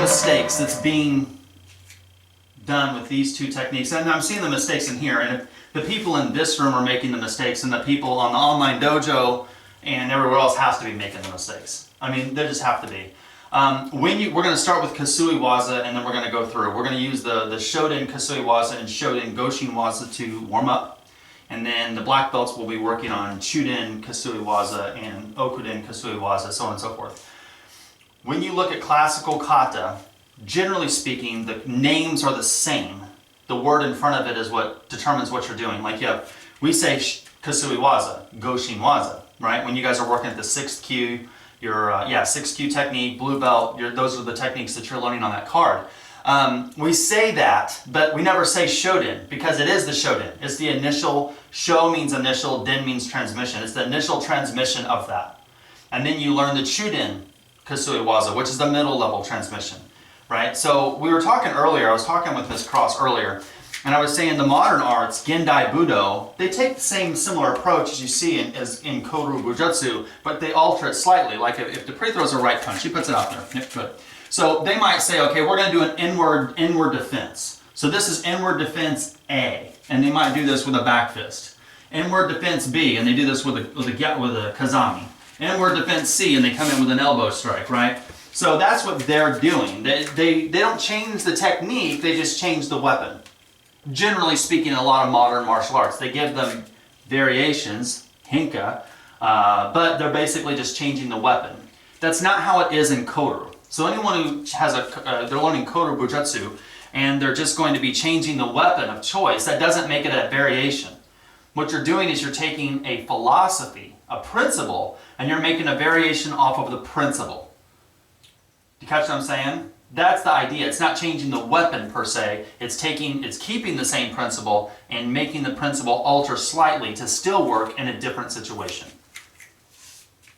mistakes that's being done with these two techniques, and I'm seeing the mistakes in here, and if the people in this room are making the mistakes, and the people on the online dojo and everywhere else has to be making the mistakes. I mean, they just have to be. We're going to start with Kansui Wazza, and then we're going to go through. We're going to use the Shoden Kansui Wazza and Shoden Goshin Wazza to warm up, and then the black belts will be working on Chuden Kansui Wazza and Okuden Kansui Wazza, so on and so forth. When you look at classical kata, generally speaking, the names are the same. The word in front of it is what determines what you're doing. Like we say Kansui Wazza, Goshin Wazza, right? When you guys are working at the 6th kyu, your 6Q technique, blue belt, those are the techniques that you're learning on that card. We say that, but we never say Shoden, because it is the Shoden. It's the initial, Sho means initial, Den means transmission. It's the initial transmission of that. And then you learn the Chuden Kansui Wazza, which is the middle level transmission, right? So we were talking earlier, I was talking with Ms. Cross earlier, and I was saying the modern arts, Gendai Budo, they take the same similar approach as you see as in Koka-ryu Bujutsu, but they alter it slightly. Like if Dupree throws a right punch, he puts it out there. Yeah, good. So they might say, okay, we're going to do an inward defense. So this is inward defense A, and they might do this with a back fist. Inward defense B, and they do this with a kazami. Inward defense C, and they come in with an elbow strike, right? So that's what they're doing. They don't change the technique, they just change the weapon. Generally speaking, in a lot of modern martial arts, they give them variations, hinka, but they're basically just changing the weapon. That's not how it is in Koka-ryu. So anyone who has they're learning Koka-ryu Bujutsu, and they're just going to be changing the weapon of choice, that doesn't make it a variation. What you're doing is you're taking a philosophy, a principle, and you're making a variation off of the principle. Do you catch what I'm saying? That's the idea. It's not changing the weapon per se. It's keeping the same principle and making the principle alter slightly to still work in a different situation.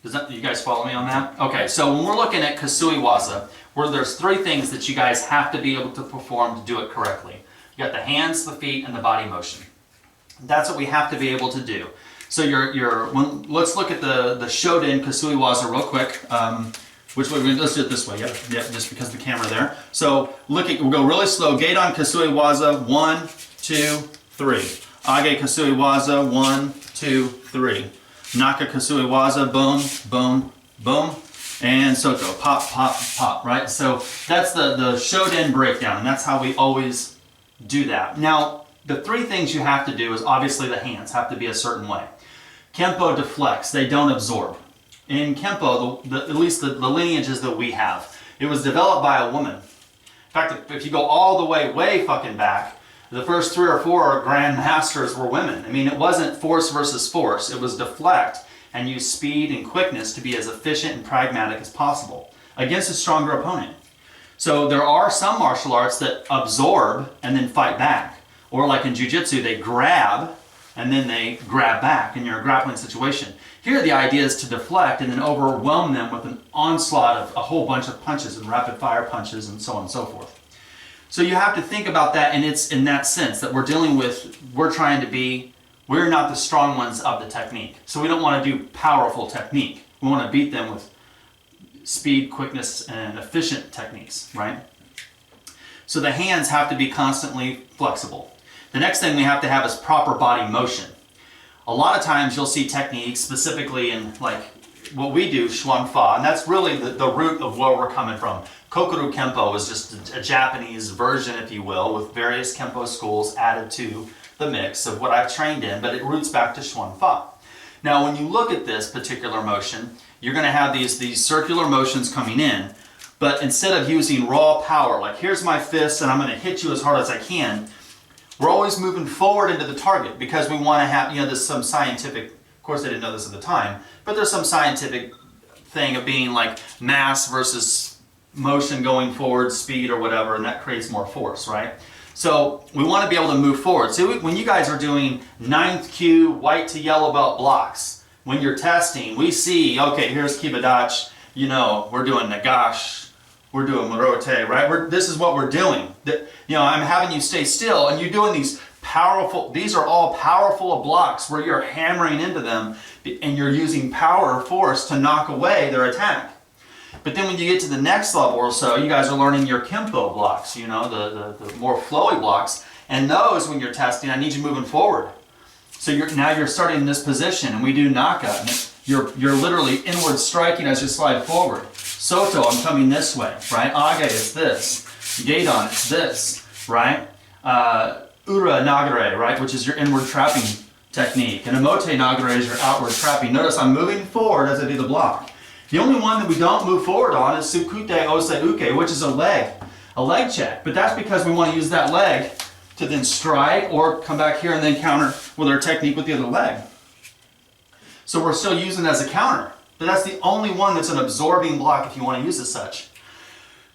You guys follow me on that? Okay, so when we're looking at Kansui Wazza, where there's 3 things that you guys have to be able to perform to do it correctly. You got the hands, the feet, and the body motion. That's what we have to be able to do. So let's look at the Shoden Kansui Wazza real quick. Which way? Let's do it this way. Yep, just because of the camera there. So we'll go really slow. Gedan Kansui Wazza, 1, 2, 3. Age Kansui Wazza, 1, 2, 3. Naka Kansui Wazza, boom, boom, boom. And Soto, pop, pop, pop, right? So that's the Shoden breakdown, and that's how we always do that. Now, the 3 things you have to do is obviously the hands have to be a certain way. Kenpo deflects, they don't absorb. In Kenpo, at least the lineages that we have, it was developed by a woman. In fact, if you go all the way fucking back, the first 3 or 4 grand masters were women. I mean, it wasn't force versus force. It was deflect and use speed and quickness to be as efficient and pragmatic as possible against a stronger opponent. So there are some martial arts that absorb and then fight back. Or like in Jiu-Jitsu, they grab and then they grab back in your grappling situation. Here the idea is to deflect and then overwhelm them with an onslaught of a whole bunch of punches and rapid fire punches and so on and so forth. So you have to think about that, and it's in that sense that we're not the strong ones of the technique. So we don't want to do powerful technique. We want to beat them with speed, quickness, and efficient techniques, right? So the hands have to be constantly flexible. The next thing we have to have is proper body motion. A lot of times you'll see techniques specifically in like what we do, Shuan Fa, and that's really the root of where we're coming from. Koka-ryu Kempo is just a Japanese version, if you will, with various Kenpo schools added to the mix of what I've trained in, but it roots back to Shuan Fa. Now when you look at this particular motion, you're going to have these circular motions coming in, but instead of using raw power, like here's my fist and I'm going to hit you as hard as I can, we're always moving forward into the target because we want to have, there's some scientific, of course they didn't know this at the time, but there's some scientific thing of being like mass versus motion going forward, speed or whatever, and that creates more force, right? So we want to be able to move forward. So when you guys are doing 9th kyu, white to yellow belt blocks, when you're testing, we see, okay, here's Kibadachi, we're doing Nagash, we're doing Morote, right? This is what we're doing. I'm having you stay still, and you're doing these are all powerful blocks where you're hammering into them, and you're using power or force to knock away their attack. But then when you get to the next level or so, you guys are learning your Kenpo blocks, you know, the more flowy blocks. And those, when you're testing, I need you moving forward. So now you're starting in this position, and we do Naka. And you're literally inward striking as you slide forward. Soto, I'm coming this way, right? Age is this. Geidon, it's this, right? Ura Nagare, right? Which is your inward trapping technique. And Emote Nagare is your outward trapping. Notice I'm moving forward as I do the block. The only one that we don't move forward on is Sukute Ose Uke, which is a leg check. But that's because we want to use that leg to then strike or come back here and then counter with our technique with the other leg. So we're still using it as a counter. But that's the only one that's an absorbing block if you want to use it as such.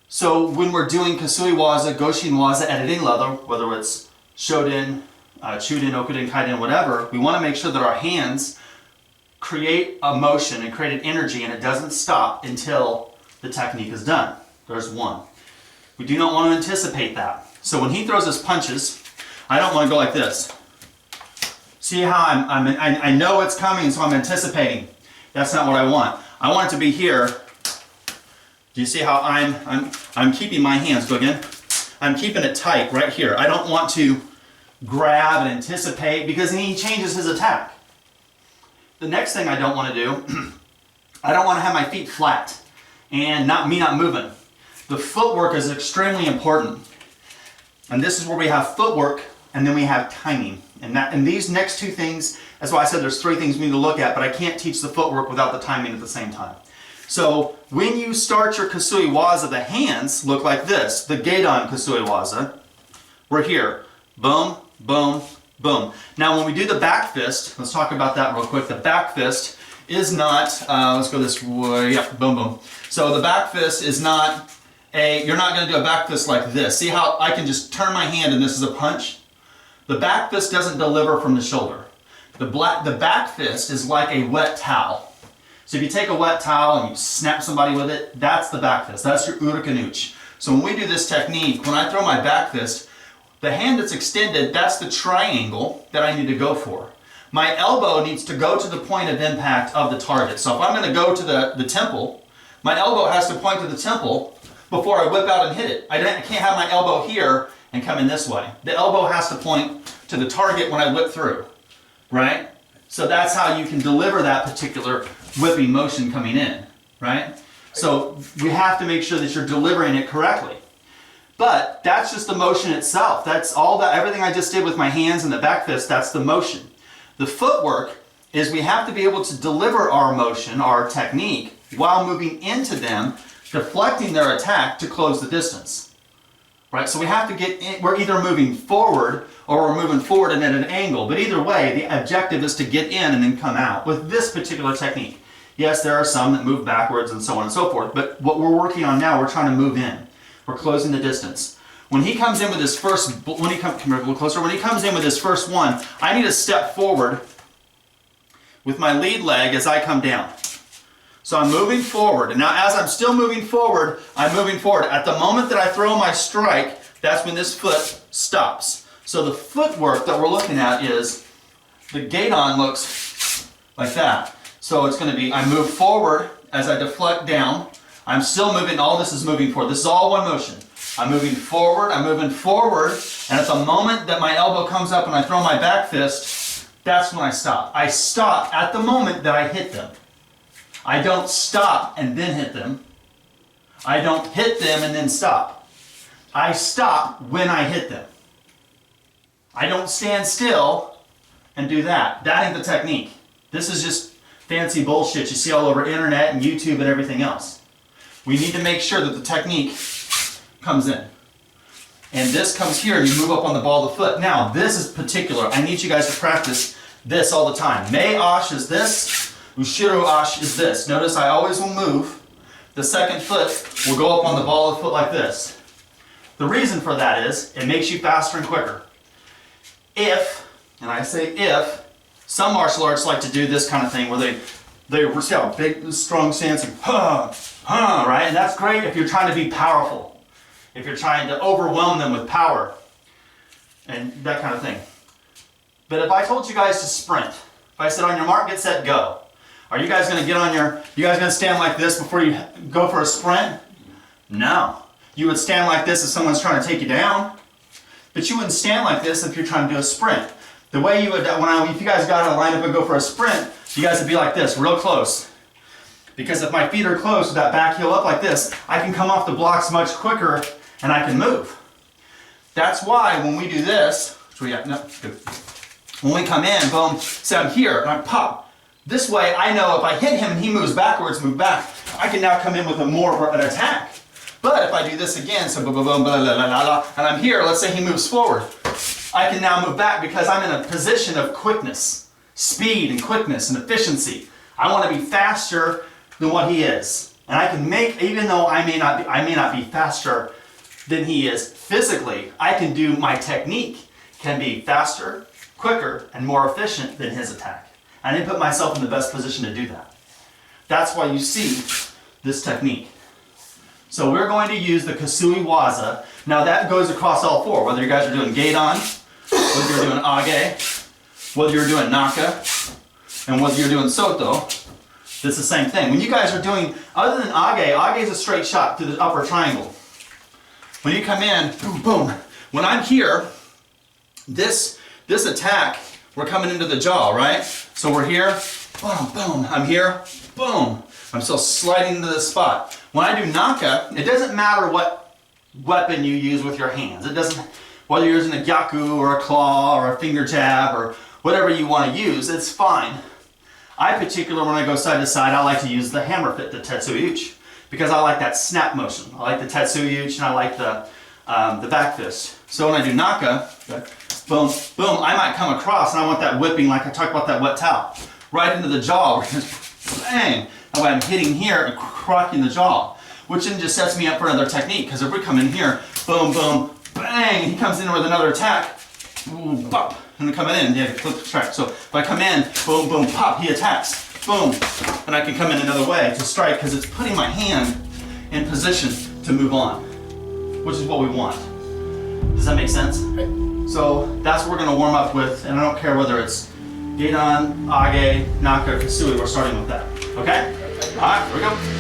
So when we're doing Kansui Wazza, Goshin Wazza, editing leather, whether it's Shoden, Chuden, Okuden, Kaiden, whatever, we want to make sure that our hands create a motion and create an energy, and it doesn't stop until the technique is done. There's one. We do not want to anticipate that. So when he throws his punches, I don't want to go like this. See how I know it's coming, so I'm anticipating. That's not what I want. I want it to be here. Do you see how I'm keeping my hands, go again. I'm keeping it tight right here. I don't want to grab and anticipate because then he changes his attack. The next thing I don't want to do, I don't want to have my feet flat and not moving. The footwork is extremely important. And this is where we have footwork and then we have timing. And these next two things, that's why I said there's three things we need to look at, but I can't teach the footwork without the timing at the same time. So when you start your Kansui Wazza, the hands look like this. The Geidon Kansui Wazza, we're here. Boom, boom, boom. Now when we do the back fist, let's talk about that real quick. The back fist is not, let's go this way, yeah, boom, boom. So the back fist is not you're not going to do a back fist like this. See how I can just turn my hand and this is a punch? The back fist doesn't deliver from the shoulder. The back fist is like a wet towel. So if you take a wet towel and you snap somebody with it, that's the back fist. That's your urakanuch. So when we do this technique, when I throw my back fist, the hand that's extended, that's the triangle that I need to go for. My elbow needs to go to the point of impact of the target. So if I'm going to go to the temple, my elbow has to point to the temple before I whip out and hit it. I can't have my elbow here and come in this way. The elbow has to point to the target when I whip through, right? So that's how you can deliver that particular whipping motion coming in, right? So we have to make sure that you're delivering it correctly. But that's just the motion itself. That's all that, everything I just did with my hands and the back fist, that's the motion. The footwork is we have to be able to deliver our motion, our technique, while moving into them, deflecting their attack to close the distance. Right? So we have to get in, we're either moving forward or we're moving forward and at an angle. But either way, the objective is to get in and then come out with this particular technique. Yes, there are some that move backwards and so on and so forth, but what we're working on now, we're trying to move in. We're closing the distance. When he comes in with his first, come here a little closer. When he comes in with his first one, I need to step forward with my lead leg as I come down. So I'm moving forward, and now as I'm still moving forward, I'm moving forward. At the moment that I throw my strike, that's when this foot stops. So the footwork that we're looking at is, the Geidon looks like that. So it's going to be, I move forward as I deflect down. I'm still moving, all this is moving forward. This is all one motion. I'm moving forward, and at the moment that my elbow comes up and I throw my back fist, that's when I stop. I stop at the moment that I hit them. I don't stop and then hit them. I don't hit them and then stop. I stop when I hit them. I don't stand still and do that. That ain't the technique. This is just fancy bullshit you see all over internet and YouTube and everything else. We need to make sure that the technique comes in. And this comes here and you move up on the ball of the foot. Now, this is particular. I need you guys to practice this all the time. Mei ash is this. Ushiro ash is this. Notice I always will move. The second foot will go up on the ball of the foot like this. The reason for that is it makes you faster and quicker. If, and I say if, some martial arts like to do this kind of thing where they see how big, strong stance and right? And that's great if you're trying to be powerful. If you're trying to overwhelm them with power and that kind of thing. But if I told you guys to sprint, if I said on your mark, get set, go. Are you guys gonna you guys gonna stand like this before you go for a sprint? No. You would stand like this if someone's trying to take you down, but you wouldn't stand like this if you're trying to do a sprint. The way you would, if you guys got to line up and go for a sprint, you guys would be like this, real close. Because if my feet are close with that back heel up like this, I can come off the blocks much quicker and I can move. That's why when we do this, when we come in, boom, say I'm here and I pop. This way I know if I hit him and he moves backwards, move back, I can now come in with more of an attack. But if I do this again, so boom, boom, boom, blah, blah, blah, blah, and I'm here, let's say he moves forward, I can now move back because I'm in a position of quickness, speed and quickness and efficiency. I want to be faster than what he is. And I can make, even though I may not be faster than he is physically, I can do, my technique can be faster, quicker, and more efficient than his attack. I didn't put myself in the best position to do that. That's why you see this technique. So we're going to use the Kansui Wazza. Now that goes across all four, whether you guys are doing Gedan, whether you're doing Age, whether you're doing Naka, and whether you're doing Soto. It's the same thing. When you guys are doing, other than Age is a straight shot through the upper triangle. When you come in, boom, boom. When I'm here, this attack, we're coming into the jaw, right? So we're here, boom, boom. I'm here, boom. I'm still sliding into this spot. When I do Naka, it doesn't matter what weapon you use with your hands. It doesn't, whether you're using a gyaku or a claw or a finger jab or whatever you want to use, it's fine. I particularly, when I go side to side, I like to use the hammer fit, the Taisabaki, because I like that snap motion. I like the Taisabaki and I like the back fist. So when I do Naka, boom, boom, I might come across and I want that whipping, like I talked about that wet towel, right into the jaw, bang. That way I'm hitting here and cracking the jaw, which then just sets me up for another technique. Because if we come in here, boom, boom, bang, he comes in with another attack, boom, pop, and then coming in, yeah, flip the track. So if I come in, boom, boom, pop, he attacks, boom, and I can come in another way to strike because it's putting my hand in position to move on, which is what we want. Does that make sense? Right. So that's what we're going to warm up with, and I don't care whether it's Gedan, Age, Naka, Kansui, we're starting with that. Okay? Alright, here we go.